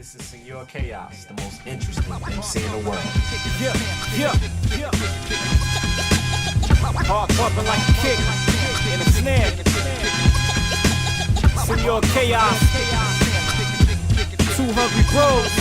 This is Senor Kaos, the most interesting MC in the world. Yeah, yeah, yeah. Hard bumping like a kick in a snare. Senor Kaos, two hungry bros,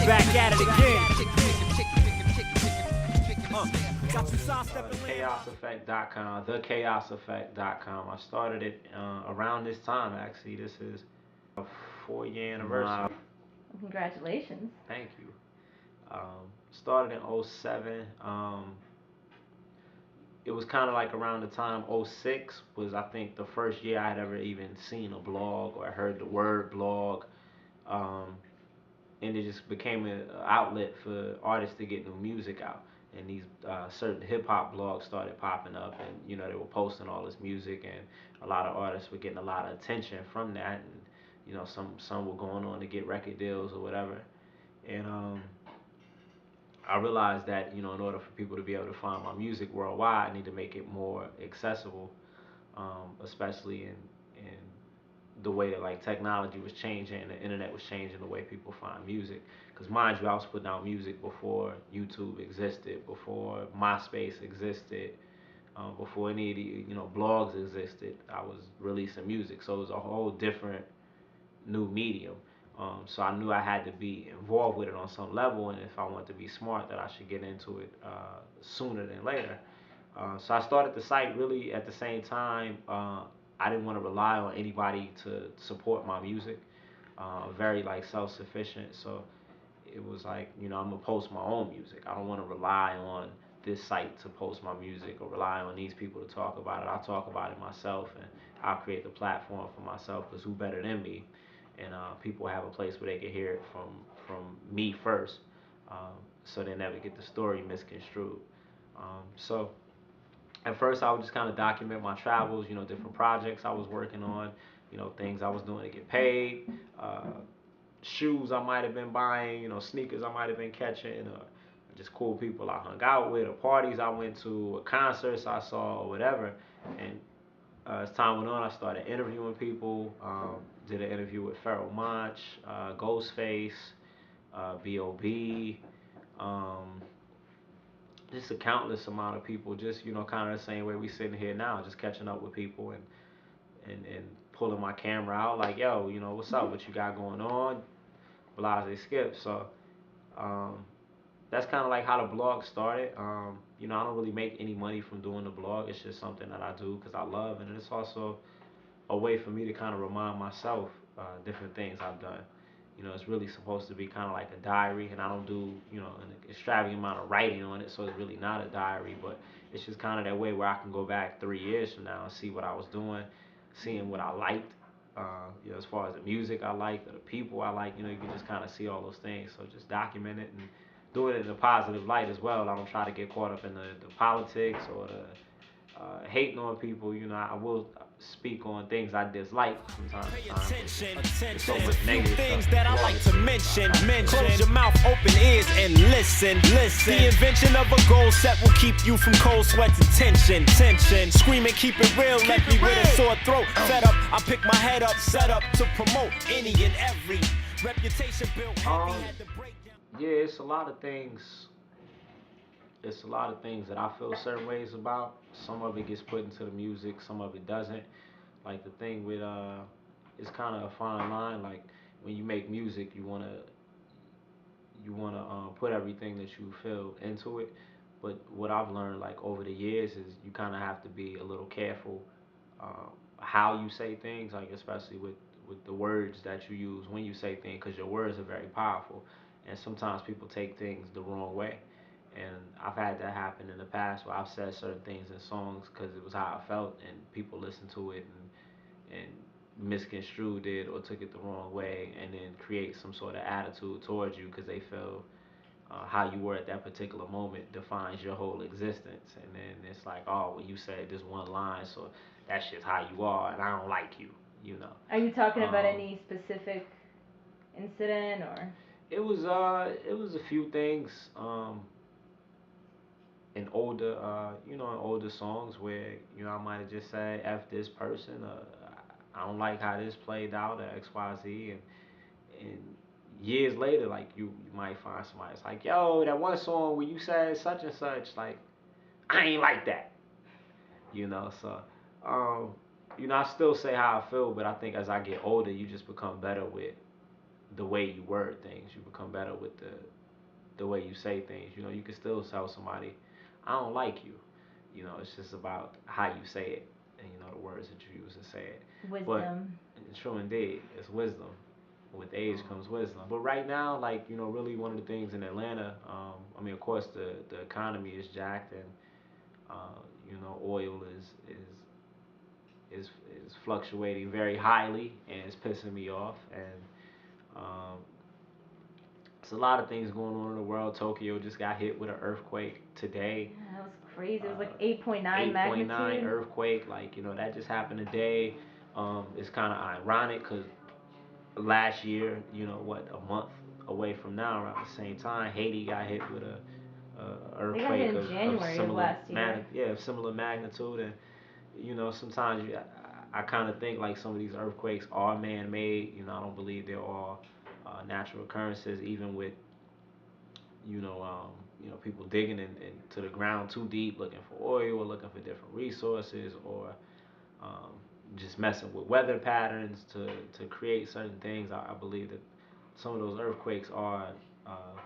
back at it again. Got you sidestepping. ChaosEffect.com, thechaoseffect.com. I started it around this time, actually. This is a 4-year anniversary. Wow. Congratulations. Thank you. Started in '07. It was kind of like around the time '06 was, I think, the first year I had ever even seen a blog or heard the word blog. And it just became an outlet for artists to get new music out. And these certain hip hop blogs started popping up, and they were posting all this music, and a lot of artists were getting a lot of attention from that, and some were going on to get record deals or whatever. And I realized that in order for people to be able to find my music worldwide, I need to make it more accessible, especially in the way that like technology was changing and the internet was changing the way people find music. Because mind you, I was putting out music before YouTube existed, before MySpace existed, before any of the blogs existed. I was releasing music, so it was a whole different new medium. So I knew I had to be involved with it on some level, and if I wanted to be smart, that I should get into it sooner than later. So I started the site really at the same time. I didn't want to rely on anybody to support my music. Very like self-sufficient, so it was like I'm gonna post my own music. I don't want to rely on this site to post my music or rely on these people to talk about it. I'll talk about it myself, and I'll create the platform for myself, because who better than me? And people have a place where they can hear it from me first, so they never get the story misconstrued. So at first I would just kind of document my travels, different projects I was working on, things I was doing to get paid, shoes I might have been buying, sneakers I might have been catching, just cool people I hung out with, or parties I went to, or concerts I saw, or whatever. And as time went on, I started interviewing people. Did an interview with Pharoah Monch, Ghostface, B.O.B., just a countless amount of people, just kind of the same way we sitting here now, just catching up with people and pulling my camera out like, yo, what's up, what you got going on, blase skip. So that's kind of like how the blog started. I don't really make any money from doing the blog. It's just something that I do because I love, and it's also a way for me to kind of remind myself different things I've done. It's really supposed to be kind of like a diary, and I don't do, an extravagant amount of writing on it, so it's really not a diary, but it's just kind of that way where I can go back 3 years from now and see what I was doing, seeing what I liked, as far as the music I liked or the people I liked, you can just kind of see all those things. So just document it and doing it in a positive light as well. I don't try to get caught up in the politics or the hating on people. I will speak on things I dislike from time to time. Attention, there's a few things that I like to mention. Close your mouth, open ears, and listen. The invention of a goal set will keep you from cold sweats and tension. Screaming, keep it real, left me with a sore throat. Fed up, I pick my head up, set up to promote any and every reputation built heavy, had to break down. Yeah, it's a lot of things. It's a lot of things that I feel certain ways about. Some of it gets put into the music, some of it doesn't. Like the thing with it's kind of a fine line. Like when you make music, you wanna put everything that you feel into it. But what I've learned like over the years is you kind of have to be a little careful how you say things, like especially with the words that you use when you say things, because your words are very powerful, and sometimes people take things the wrong way. And I've had that happen in the past where I've said certain things in songs because it was how I felt, and people listened to it and misconstrued it or took it the wrong way, and then create some sort of attitude towards you because they feel how you were at that particular moment defines your whole existence. And then it's like, oh, well, you said this one line, so that's just how you are, and I don't like you. Are you talking about any specific incident or? It was a few things. In older songs where I might have just said F this person, I don't like how this played out, or X Y Z, and years later, like you might find somebody that's like, yo, that one song where you said such and such, like I ain't like that, you know. So, um, I still say how I feel, but I think as I get older, you just become better with the way you word things. You become better with the way you say things. You can still tell somebody, I don't like you. It's just about how you say it and the words that you use to say it. But Wisdom. true indeed, it's wisdom. With age comes wisdom. But right now, like really one of the things in Atlanta, I mean, of course, the economy is jacked, and oil is is fluctuating very highly, and it's pissing me off. And um, it's a lot of things going on in the world. Tokyo just got hit with an earthquake today. Yeah, that was crazy. It was like Uh, 8.9 8.9 magnitude. earthquake. Like that just happened today. It's kind of ironic because last year, what, a month away from now, around the same time, Haiti got hit with a They got hit earthquake in of January of similar last year. of similar magnitude. And sometimes I kind of think like some of these earthquakes are man-made. I don't believe they're all natural occurrences, even with people digging into the ground too deep, looking for oil or looking for different resources, or um, just messing with weather patterns to create certain things. I believe that some of those earthquakes are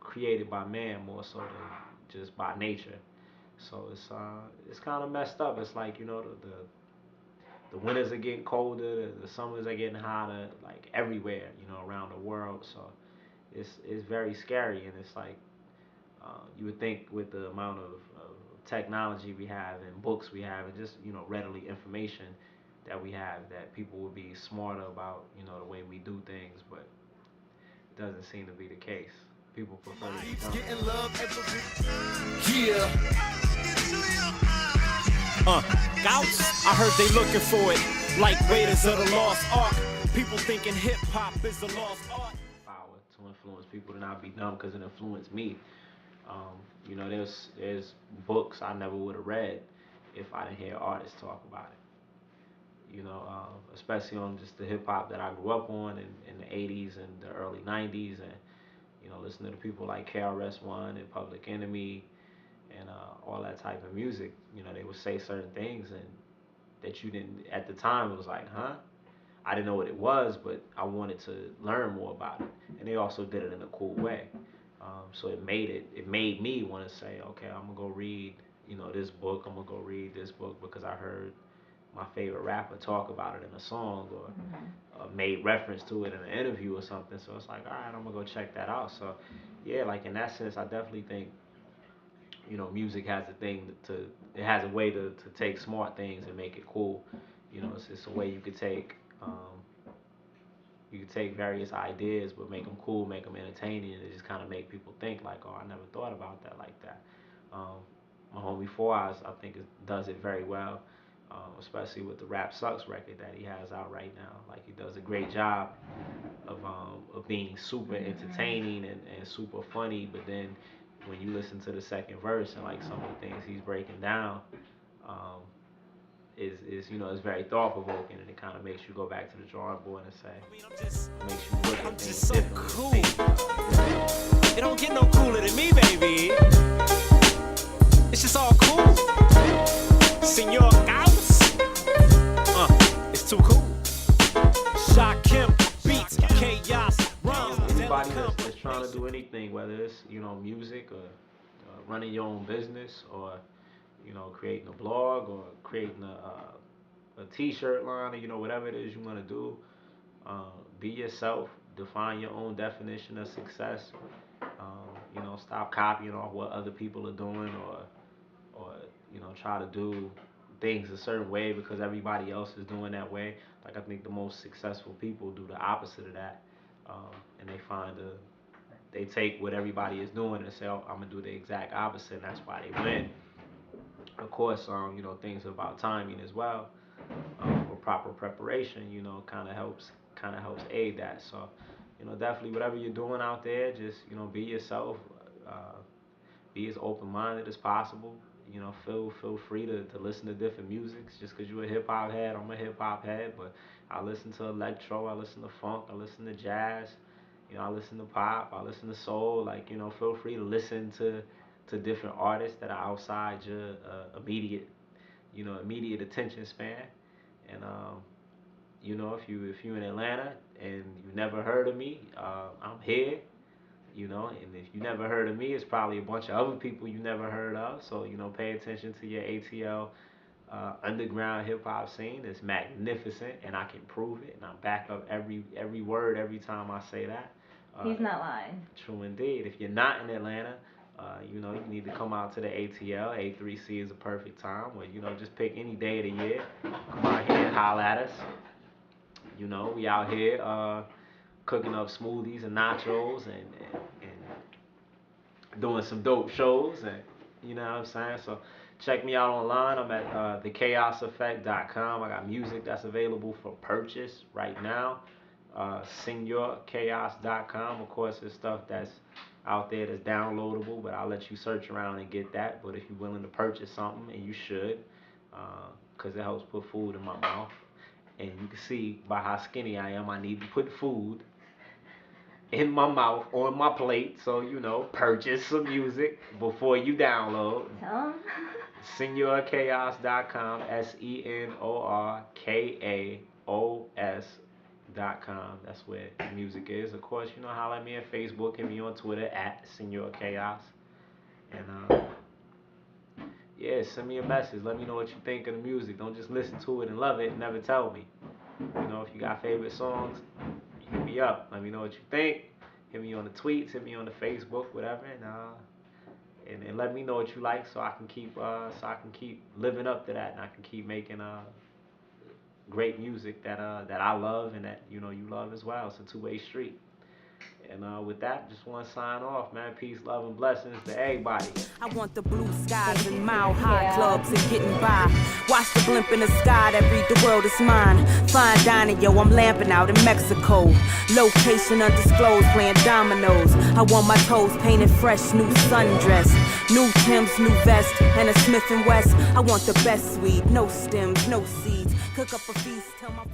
created by man more so than just by nature. So it's kind of messed up. It's like the winters are getting colder, the summers are getting hotter, like everywhere, around the world. So it's very scary, and it's like you would think with the amount of technology we have and books we have and just readily information that we have, that people would be smarter about the way we do things, but it doesn't seem to be the case. People prefer to be Gouts, I heard they looking for it, like Raiders of the Lost Ark. People thinking hip hop is the lost art. power to influence people to not be dumb because it influenced me. There's books I never would have read if I didn't hear artists talk about it. Especially on just the hip hop that I grew up on in the 80s and the early 90s, and listening to people like KRS-One and Public Enemy and all that type of music. They would say certain things and that you didn't at the time. It was like, huh? I didn't know what it was, but I wanted to learn more about it. And they also did it in a cool way. So it made me want to say, okay, I'm gonna go read, this book. I'm gonna go read this book because I heard my favorite rapper talk about it in a song, or made reference to it in an interview or something. So it's like, all right, I'm gonna go check that out. So yeah, like in that sense, I definitely think music has a thing it has a way to take smart things and make it cool. It's just a way you could take various ideas but make them cool, make them entertaining, and it just kind of make people think like, oh, I never thought about that like that. Um, my homie Four Eyes, I think, does it very well, especially with the Rap Sucks record that he has out right now. Like he does a great job of being super entertaining and super funny, but then when you listen to the second verse and like some of the things he's breaking down, um, is it's very thought provoking, and it kind of makes you go back to the drawing board and say, makes you look at things so differently. Cool. It don't get no cooler than me, baby. It's just all cool. Senor Kaos. It's too cool. Shock him, beats, chaos, rhymes. Anybody that's trying to do anything, whether it's music or running your own business, or creating a blog, or creating a t-shirt line, or whatever it is you want to do, be yourself. Define your own definition of success. Stop copying off what other people are doing, or try to do things a certain way because everybody else is doing that way. Like I think the most successful people do the opposite of that, and they take what everybody is doing and say, oh, I'm gonna do the exact opposite, and that's why they win. Of course, things about timing as well, or proper preparation, kind of helps aid that. So, definitely whatever you're doing out there, just be yourself. Uh, be as open-minded as possible. Feel free to listen to different musics. Just because you're a hip hop head, I'm a hip hop head, but I listen to electro, I listen to funk, I listen to jazz. You know, I listen to pop, I listen to soul. Like, you know, feel free to listen to different artists that are outside your immediate attention span. And you know, if you in Atlanta and you never heard of me, I'm here. You know, and if you never heard of me, it's probably a bunch of other people you never heard of. So, you know, pay attention to your ATL underground hip hop scene. It's magnificent, and I can prove it, and I back up every word every time I say that. He's not lying. True indeed. If you're not in Atlanta, you know, you need to come out to the ATL. A3C is a perfect time where, you know, just pick any day of the year. Come out here and holler at us. You know, we out here cooking up smoothies and nachos and doing some dope shows, and you know what I'm saying. So check me out online. I'm at thechaoseffect.com. I got music that's available for purchase right now. SeñorKaos.com. Of course, there's stuff that's out there that's downloadable, but I'll let you search around and get that. But if you're willing to purchase something, and you should, because it helps put food in my mouth. And you can see by how skinny I am, I need to put food in my mouth, on my plate. So, you know, purchase some music before you download. Tell him. SeñorKaos.com, SeñorKaos.com. That's where the music is. Of course, you know, holler at me on Facebook, hit me on Twitter at Senor Kaos. And yeah, send me a message. Let me know what you think of the music. Don't just listen to it and love it and never tell me. You know, if you got favorite songs, hit me up. Let me know what you think. Hit me on the tweets, hit me on the Facebook, whatever, and let me know what you like, so I can keep living up to that, and I can keep making great music that I love and that, you know, you love as well. It's a two-way street. And with that, just want to sign off, man. Peace, love, and blessings to everybody. I want the blue skies and mile-high clubs and getting by. Watch the blimp in the sky that read the world is mine. Fine dining, yo, I'm lamping out in Mexico. Location undisclosed, playing dominoes. I want my toes painted fresh, new sundress. New Timbs, new vest, and a Smith & West. I want the best weed, no stems, no seeds. Cook up a feast, tell my